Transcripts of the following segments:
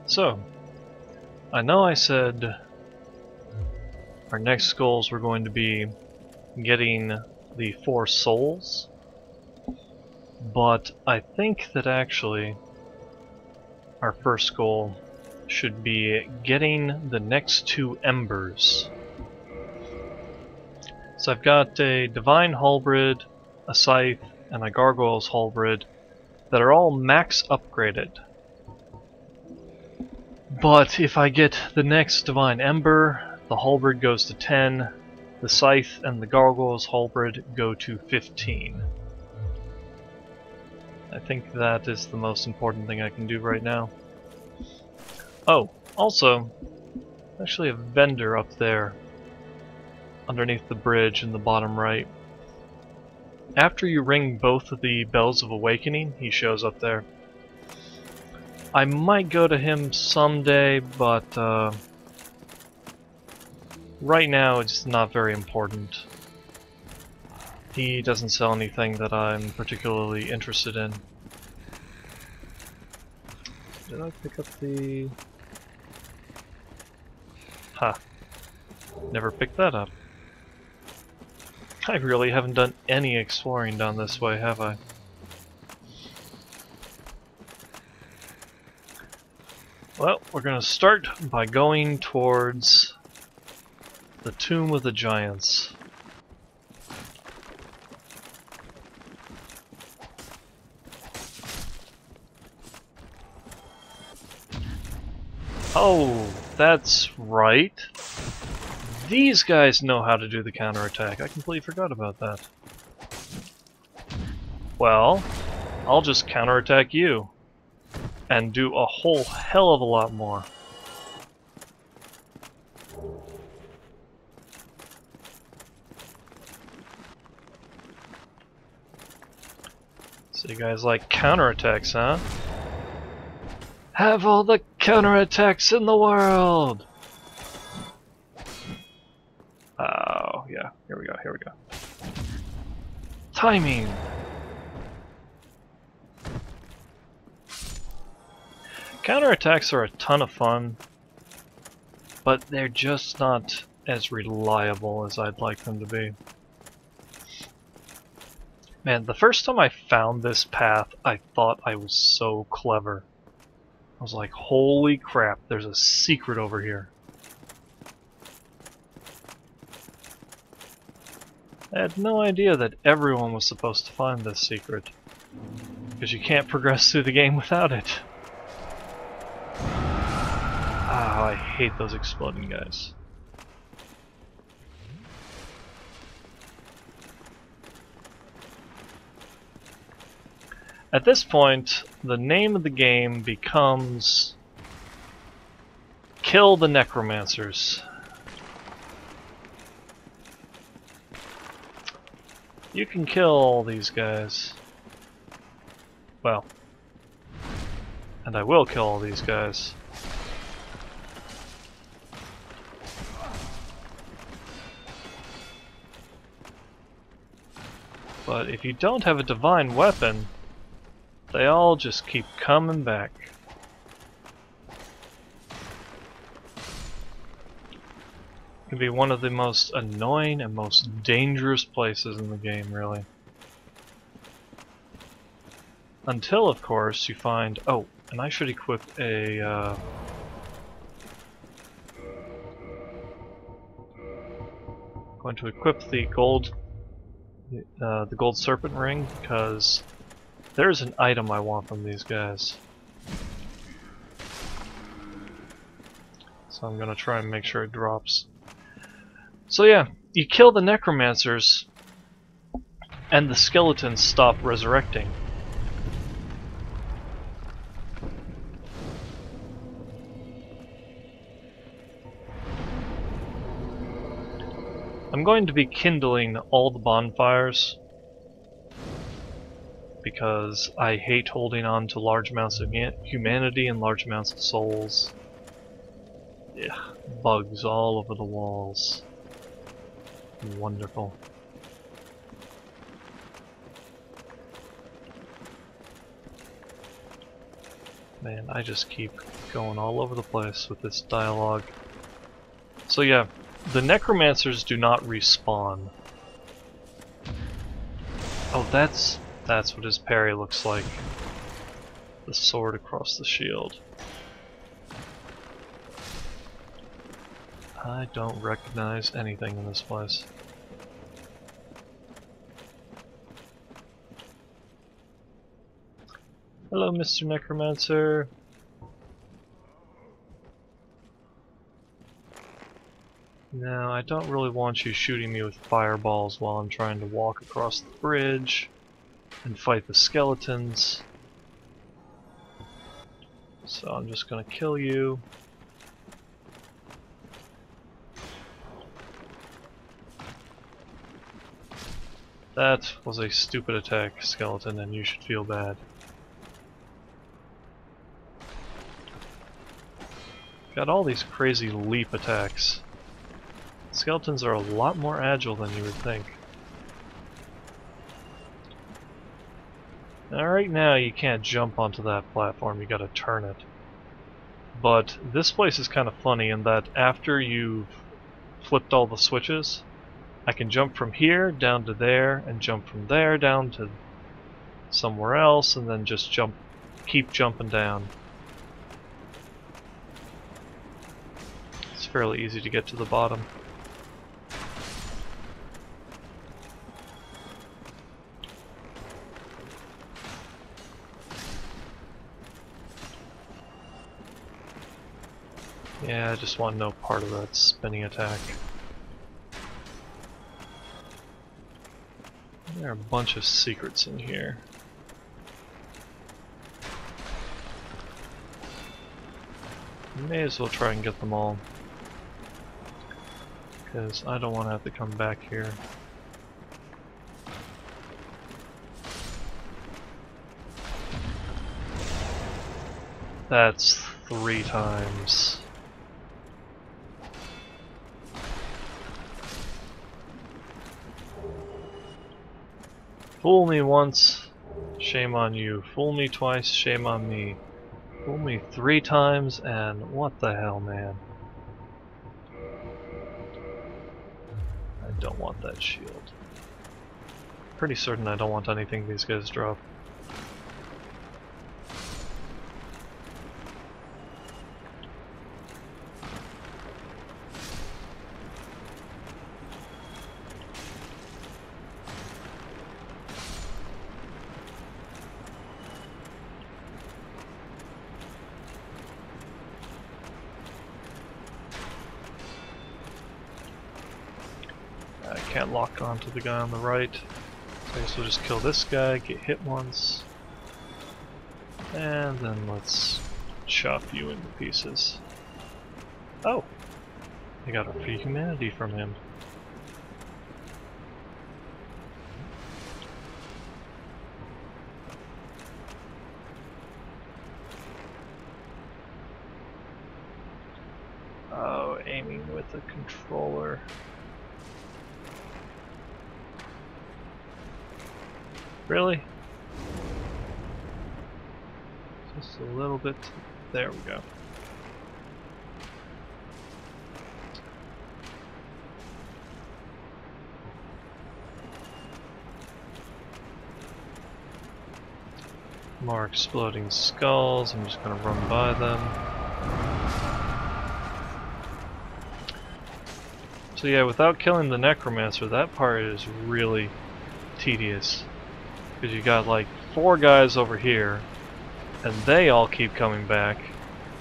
So, I know I said our next goals were going to be getting the 4 souls, but I think that actually our first goal should be getting the next 2 embers. So I've got a Divine Halberd, a Scythe, and a Gargoyle's Halberd that are all max upgraded. But if I get the next Divine Ember, the Halberd goes to 10, the Scythe and the Gargoyle's Halberd go to 15. I think that is the most important thing I can do right now. Oh, also, actually a vendor up there, underneath the bridge in the bottom right. After you ring both of the Bells of Awakening, he shows up there. I might go to him someday, but right now it's not very important. He doesn't sell anything that I'm particularly interested in. Did I pick up the... Ha. Never picked that up. I really haven't done any exploring down this way, have I? Well, we're gonna start by going towards the Tomb of the Giants. Oh, that's right. These guys know how to do the counterattack. I completely forgot about that. Well, I'll just counterattack you. And do a whole hell of a lot more. So you guys like counterattacks, huh? Have all the counterattacks in the world! Oh, yeah. Here we go, here we go. Timing! Counterattacks are a ton of fun, but they're just not as reliable as I'd like them to be. Man, the first time I found this path, I thought I was so clever. I was like, holy crap, there's a secret over here. I had no idea that everyone was supposed to find this secret, because you can't progress through the game without it. Ah, I hate those exploding guys. At this point, the name of the game becomes Kill the Necromancers. You can kill all these guys. Well, and I will kill all these guys. But if you don't have a divine weapon, they all just keep coming back. It can be one of the most annoying and most dangerous places in the game, really. Until, of course, you find... Oh, and I should equip a... going to equip the gold serpent ring, because there's an item I want from these guys. So I'm gonna try and make sure it drops. So yeah, you kill the necromancers, and the skeletons stop resurrecting. I'm going to be kindling all the bonfires because I hate holding on to large amounts of humanity and large amounts of souls. Yeah, bugs all over the walls. Wonderful. Man, I just keep going all over the place with this dialogue. So yeah, the necromancers do not respawn. Oh, that's what his parry looks like. The sword across the shield. I don't recognize anything in this place. Hello, Mr. Necromancer. No, I don't really want you shooting me with fireballs while I'm trying to walk across the bridge and fight the skeletons. So I'm just gonna kill you. That was a stupid attack, skeleton, and you should feel bad. Got all these crazy leap attacks. Skeletons are a lot more agile than you would think. Now, right now you can't jump onto that platform, you gotta turn it. But this place is kind of funny in that after you've flipped all the switches, I can jump from here down to there, and jump from there down to somewhere else, and then just keep jumping down. It's fairly easy to get to the bottom. Yeah, I just want no part of that spinning attack. There are a bunch of secrets in here. May as well try and get them all, because I don't want to have to come back here. That's 3 times. Fool me once, shame on you. Fool me twice, shame on me. Fool me 3 times, and what the hell, man? I don't want that shield. Pretty certain I don't want anything these guys drop. I can't lock onto the guy on the right, so I guess we'll just kill this guy, get hit once, and then let's chop you into pieces. Oh! I got a free humanity from him. Oh, aiming with a controller. Really? Just a little bit. There we go. More exploding skulls. I'm just gonna run by them. So yeah, without killing the necromancer, that part is really tedious. Because you got like 4 guys over here, and they all keep coming back.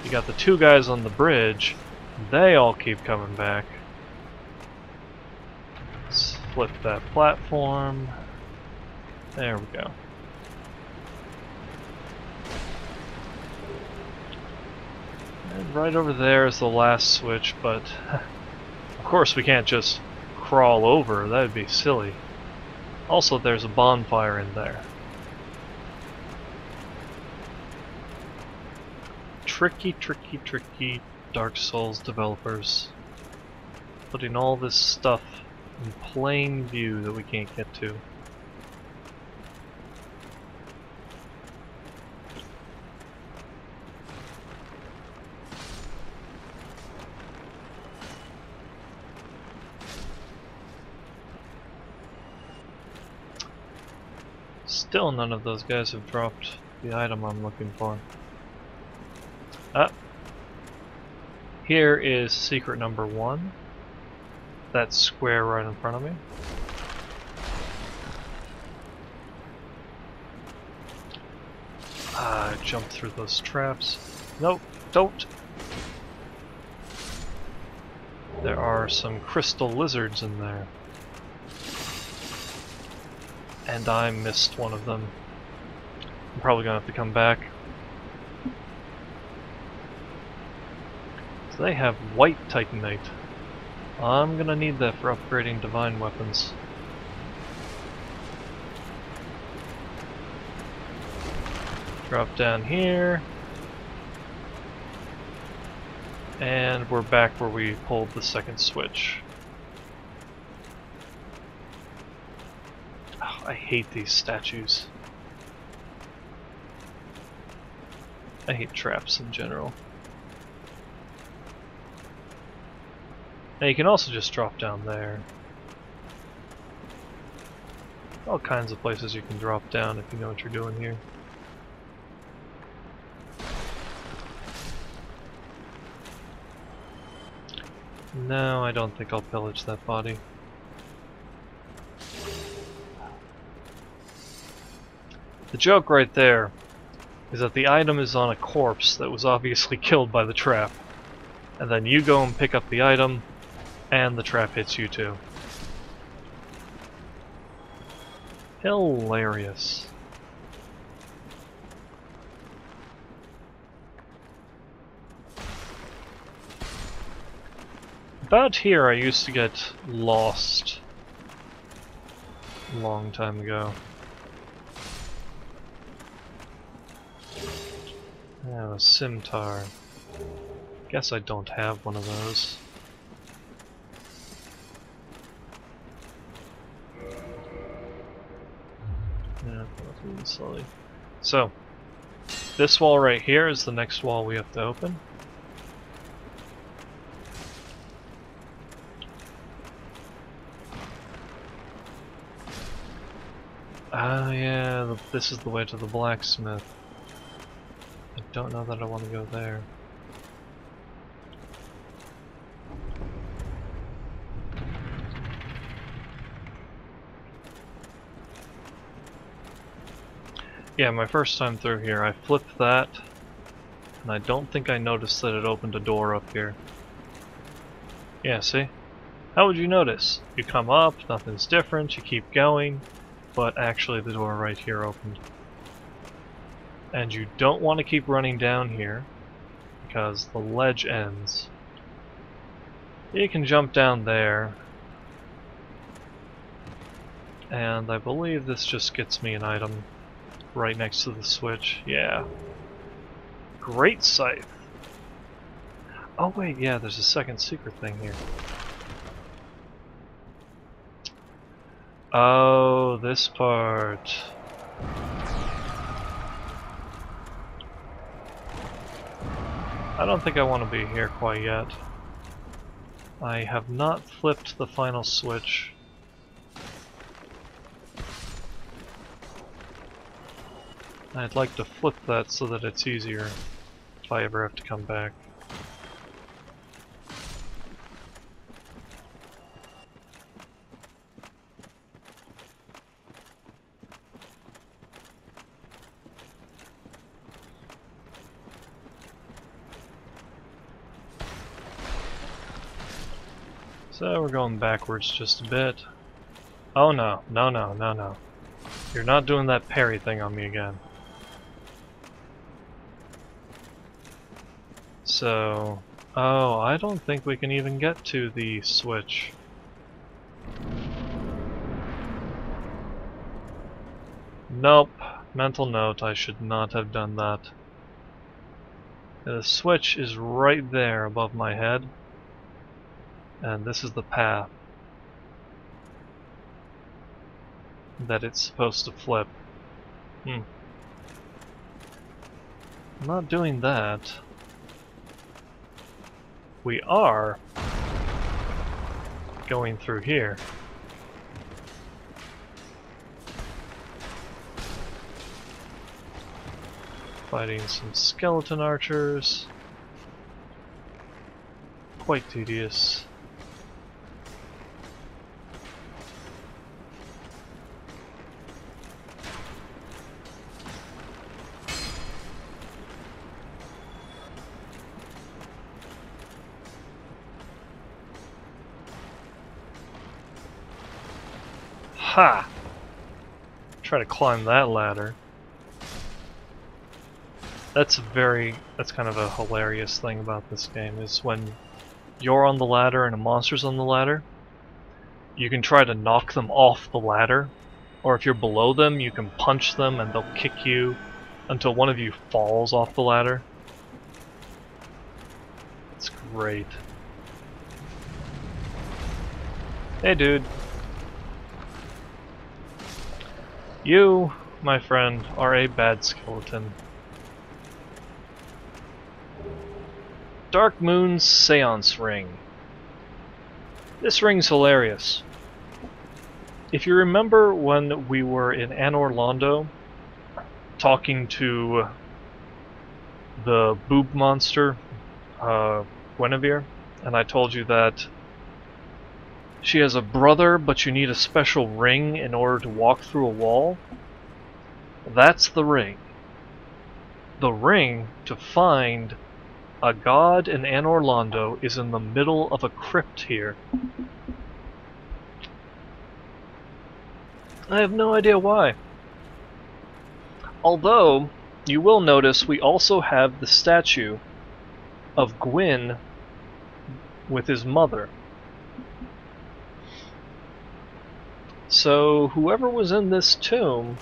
You got the 2 guys on the bridge, they all keep coming back. Let's flip that platform. There we go. And right over there is the last switch, but of course we can't just crawl over, that would be silly. Also, there's a bonfire in there. Tricky, tricky, tricky Dark Souls developers. Putting all this stuff in plain view that we can't get to. Still none of those guys have dropped the item I'm looking for. Ah. Here is secret number 1. That square right in front of me. I jumped through those traps. Nope, don't! There are some crystal lizards in there. And I missed one of them. I'm probably gonna have to come back. So they have white titanite. I'm gonna need that for upgrading divine weapons. Drop down here. And we're back where we pulled the second switch. Oh, I hate these statues. I hate traps in general. Now you can also just drop down there. All kinds of places you can drop down if you know what you're doing here. No, I don't think I'll pillage that body. The joke right there is that the item is on a corpse that was obviously killed by the trap. And then you go and pick up the item, and the trap hits you too. Hilarious. About here I used to get lost a long time ago. Oh, a scimitar. Guess I don't have one of those. Yeah, that's really slowly. So, this wall right here is the next wall we have to open. Ah, yeah, this is the way to the blacksmith. I don't know that I want to go there. Yeah, my first time through here, I flipped that, and I don't think I noticed that it opened a door up here. Yeah, see? How would you notice? You come up, nothing's different, you keep going, but actually the door right here opened. And you don't want to keep running down here, because the ledge ends. You can jump down there, and I believe this just gets me an item right next to the switch. Yeah. Great scythe! Oh wait, yeah, there's a second secret thing here. Oh, this part. I don't think I want to be here quite yet. I have not flipped the final switch. I'd like to flip that so that it's easier if I ever have to come back. So we're going backwards just a bit. Oh no, no, no, no, no. You're not doing that parry thing on me again. So, oh, I don't think we can even get to the switch. Nope. Mental note, I should not have done that. The switch is right there above my head. And this is the path that it's supposed to flip. I'm not doing that. We are going through here. fighting some skeleton archers. Quite tedious. Ha! Try to climb that ladder. That's kind of a hilarious thing about this game, is when you're on the ladder and a monster's on the ladder, you can try to knock them off the ladder, or if you're below them, you can punch them and they'll kick you until one of you falls off the ladder. It's great. Hey dude. You, my friend, are a bad skeleton. Dark Moon's Seance Ring. This ring's hilarious. If you remember when we were in Anor Londo talking to the boob monster, Guinevere, and I told you that she has a brother, but you need a special ring in order to walk through a wall? That's the ring. The ring to find a god in Anor Londo is in the middle of a crypt here. I have no idea why. Although, you will notice we also have the statue of Gwyn with his mother. So, whoever was in this tomb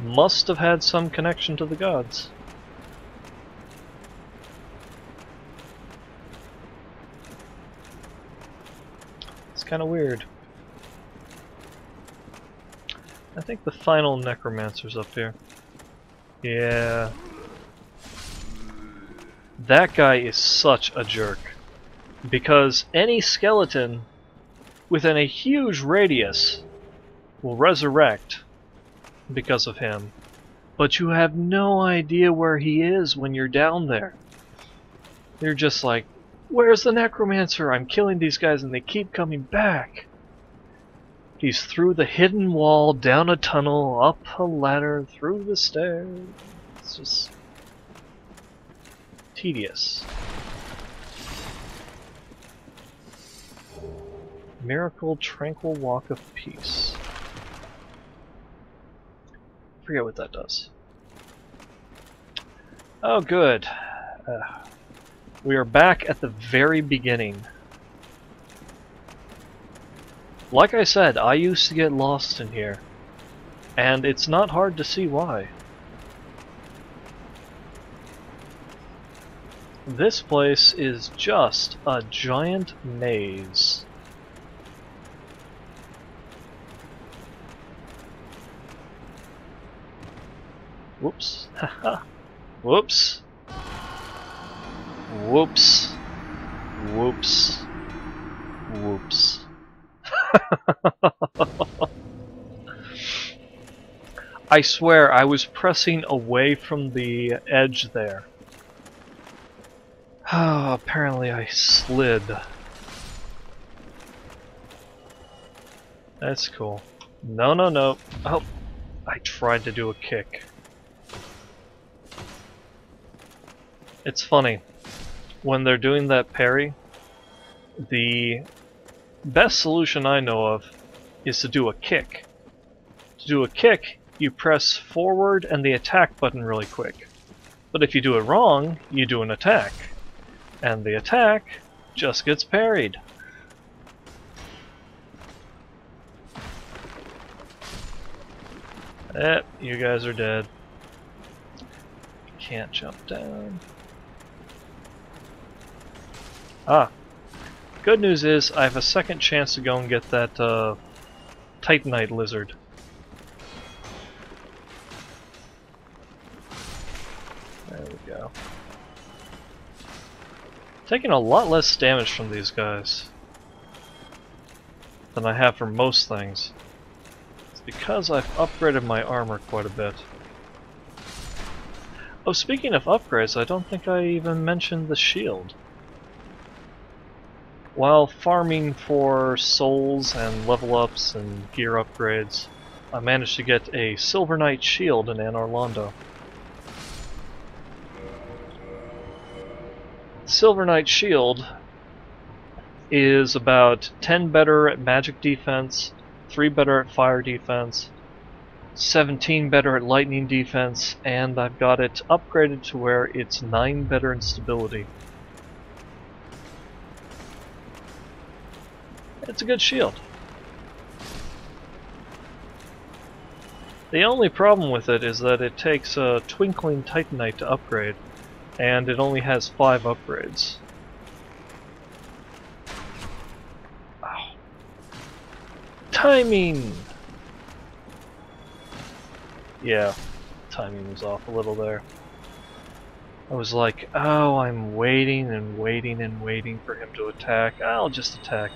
must have had some connection to the gods. It's kind of weird. I think the final necromancer's up here. Yeah. That guy is such a jerk. Because any skeleton within a huge radius will resurrect because of him. But you have no idea where he is when you're down there. You're just like, where's the necromancer? I'm killing these guys and they keep coming back. He's through the hidden wall, down a tunnel, up a ladder, through the stairs. It's just tedious. Miracle Tranquil Walk of Peace. Forget what that does. Oh, good. We are back at the very beginning. Like I said, I used to get lost in here, and it's not hard to see why. This place is just a giant maze. Whoops. Haha. Whoops. Whoops. Whoops. Whoops. I swear I was pressing away from the edge there. Apparently I slid. That's cool. No, no, no. Oh, I tried to do a kick. It's funny. When they're doing that parry, the best solution I know of is to do a kick. To do a kick, you press forward and the attack button really quick. But if you do it wrong, you do an attack. And the attack just gets parried. You guys are dead. Can't jump down. Ah. Good news is, I have a second chance to go and get that Titanite lizard. There we go. Taking a lot less damage from these guys than I have from most things. It's because I've upgraded my armor quite a bit. Oh, speaking of upgrades, I don't think I even mentioned the shield. While farming for souls and level ups and gear upgrades, I managed to get a Silver Knight shield in Anor Londo. Silver Knight shield is about 10 better at magic defense, 3 better at fire defense, 17 better at lightning defense, and I've got it upgraded to where it's 9 better in stability. It's a good shield. The only problem with it is that it takes a Twinkling Titanite to upgrade, and it only has 5 upgrades. Ow. Timing! Yeah, timing was off a little there. I was like, oh, I'm waiting and waiting and waiting for him to attack. I'll just attack.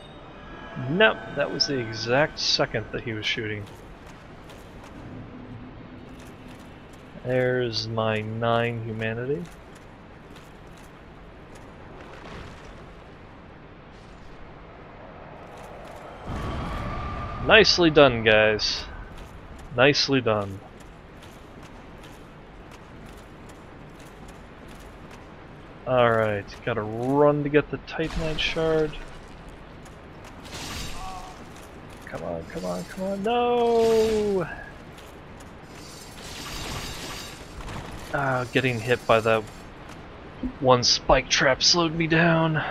Nope, that was the exact second that he was shooting. There's my 9 humanity. Nicely done, guys. Nicely done. Alright, gotta run to get the Titanite shard. Come on, come on, come on, no! Getting hit by that one spike trap slowed me down.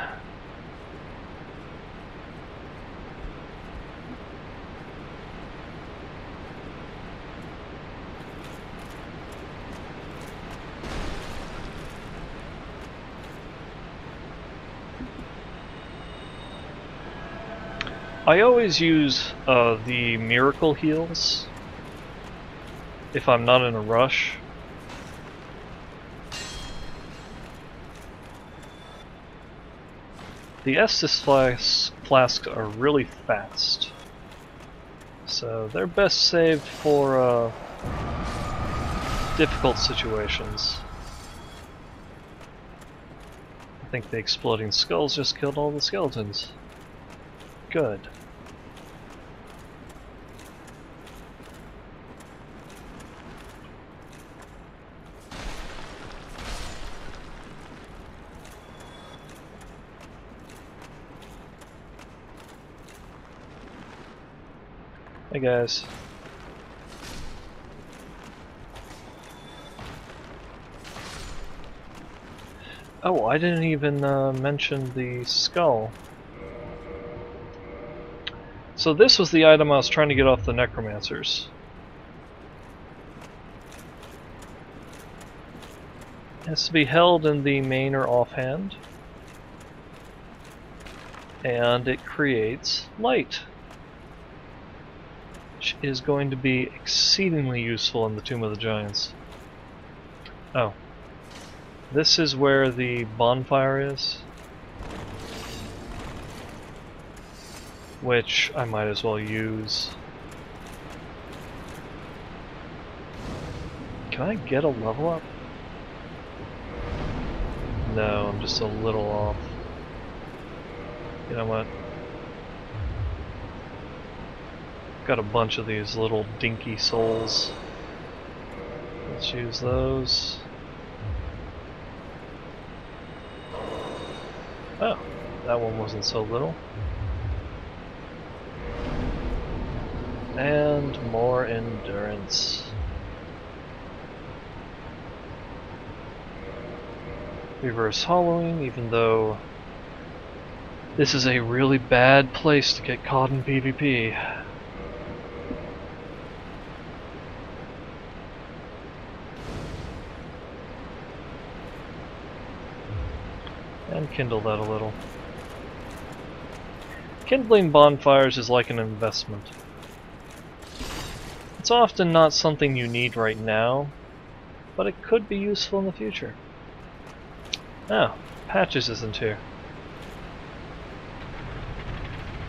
I always use the miracle heals if I'm not in a rush. The Estus flasks are really fast, so they're best saved for difficult situations. I think the exploding skulls just killed all the skeletons. Good. Hey guys. Oh, I didn't even mention the skull. So this was the item I was trying to get off the necromancers. It has to be held in the main or offhand. And it creates light, which is going to be exceedingly useful in the Tomb of the Giants. Oh. This is where the bonfire is, which I might as well use. Can I get a level up? No, I'm just a little off. You know what? Got a bunch of these little dinky souls. Let's use those. Oh, that one wasn't so little. And more endurance. Reverse hollowing, even though this is a really bad place to get caught in PvP. And kindle that a little. Kindling bonfires is like an investment. It's often not something you need right now, but it could be useful in the future. Oh, Patches isn't here.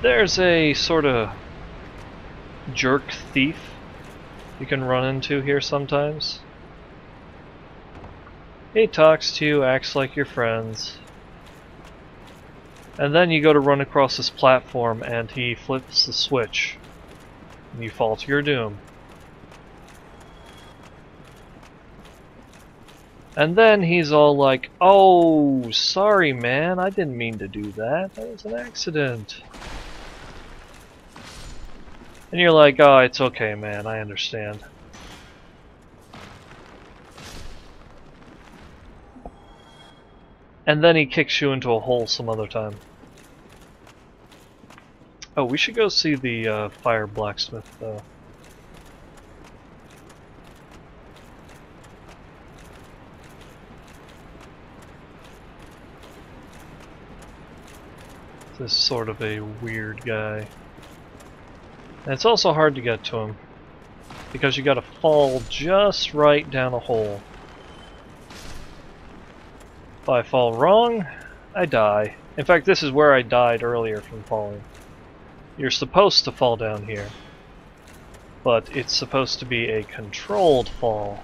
There's a sort of jerk thief you can run into here sometimes. He talks to you, acts like you're friends. And then you go to run across this platform and he flips the switch. And you fall to your doom. And then he's all like, "Oh, sorry man, I didn't mean to do that. That was an accident." And you're like, "Oh, it's okay man, I understand." And then he kicks you into a hole some other time. Oh, we should go see the fire blacksmith though. This is sort of a weird guy. And it's also hard to get to him, because you gotta fall just right down a hole. If I fall wrong, I die. In fact, this is where I died earlier from falling. You're supposed to fall down here, but it's supposed to be a controlled fall.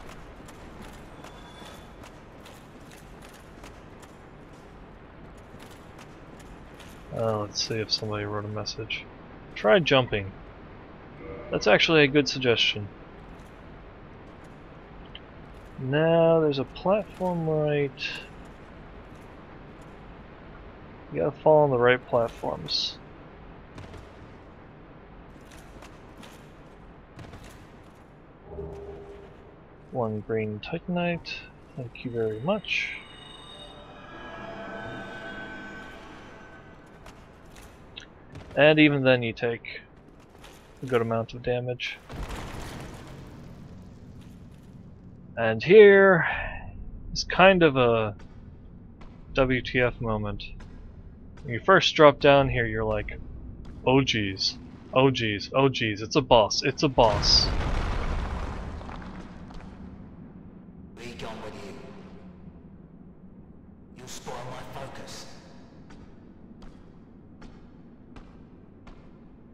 Let's see if somebody wrote a message. Try jumping. That's actually a good suggestion. Now there's a platform right. You gotta fall on the right platforms. One green titanite. Thank you very much. And even then you take a good amount of damage. And here is kind of a WTF moment. When you first drop down here, you're like, "Oh geez, oh geez, oh geez, it's a boss, it's a boss." Be gone with you. You'll spoil my focus.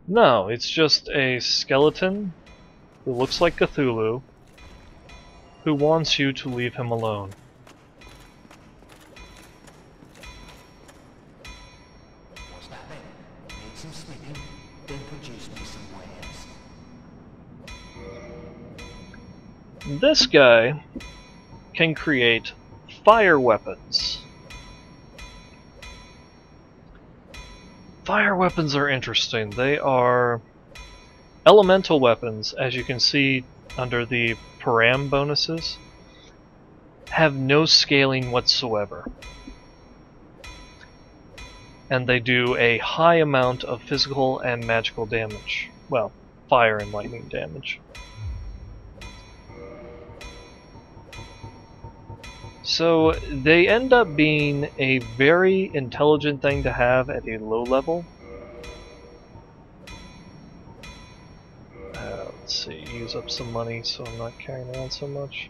No, it's just a skeleton who looks like Cthulhu who wants you to leave him alone. What's that then? Need some smithing, then produce me some wares. This guy can create fire weapons. Fire weapons are interesting. They are elemental weapons, as you can see under the Param bonuses, have no scaling whatsoever. And they do a high amount of physical and magical damage. Well, fire and lightning damage. So they end up being a very intelligent thing to have at a low level. Let's see, use up some money so I'm not carrying around so much.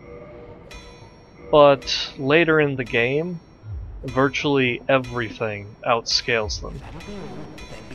But later in the game, virtually everything outscales them. That'll be all, then